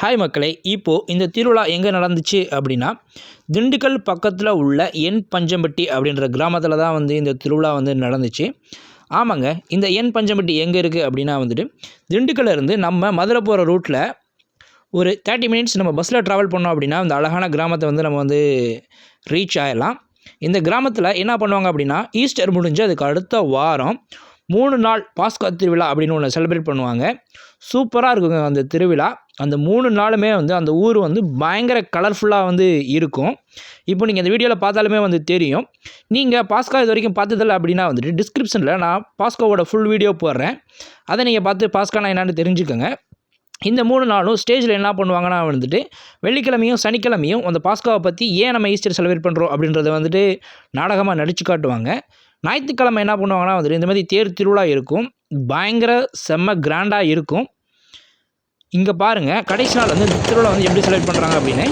Hi மக்களே, இப்போது இந்த திருவிழா எங்கே நடந்துச்சு அப்படின்னா, திண்டுக்கல் பக்கத்தில் உள்ள என் பஞ்சம்பட்டி அப்படின்ற கிராமத்தில் தான் வந்து இந்த திருவிழா வந்து நடந்துச்சு. ஆமாங்க, இந்த என் பஞ்சம்பட்டி எங்கே இருக்குது அப்படின்னா வந்துட்டு, திண்டுக்கல்ல இருந்து நம்ம மதுரை போகிற ரூட்டில் ஒரு 30 மினிட்ஸ் நம்ம பஸ்ஸில் ட்ராவல் பண்ணோம் அப்படின்னா, இந்த அழகான கிராமத்தை வந்து நம்ம வந்து ரீச் ஆகிடலாம். இந்த கிராமத்தில் என்ன பண்ணுவாங்க அப்படின்னா, ஈஸ்டர் முடிஞ்சு அதுக்கு அடுத்த வாரம் 3 நாள் பாஸ்கா திருவிழா அப்படின்னு ஒன்று செலிப்ரேட் பண்ணுவாங்க. சூப்பராக இருக்குங்க அந்த திருவிழா. அந்த 3 நாளுமே வந்து அந்த ஊர் வந்து பயங்கர கலர்ஃபுல்லாக வந்து இருக்கும். இப்போ நீங்கள் இந்த வீடியோவில் பார்த்தாலுமே வந்து தெரியும். நீங்கள் பாஸ்கா இது வரைக்கும் பார்த்ததில்ல அப்படின்னா வந்துட்டு டிஸ்கிரிப்ஷனில் நான் பாஸ்காவோட ஃபுல் வீடியோ போடுறேன். அதை நீங்கள் பார்த்து பாஸ்கானா என்னென்னு தெரிஞ்சுக்கோங்க. இந்த 3 நாளும் ஸ்டேஜில் என்ன பண்ணுவாங்கன்னா வந்துட்டு, வெள்ளிக்கிழமையும் சனிக்கிழமையும் அந்த பாஸ்காவை பற்றி ஏன் நம்ம ஈஸ்டர் செலிப்ரேட் பண்ணுறோம் அப்படின்றத வந்துட்டு நாடகமாக நடித்து காட்டுவாங்க. ஞாயிற்றுக்கிழமை என்ன பண்ணுவாங்கன்னா வந்துட்டு, இந்த மாதிரி தேர் திருவிழா இருக்கும். பயங்கர செம்ம கிராண்டாக இருக்கும். இங்கே பாருங்கள், கடைசி நாள் வந்து இந்த திருவிழா வந்து எப்படி செலிப்ரேட் பண்ணுறாங்க அப்படின்னு.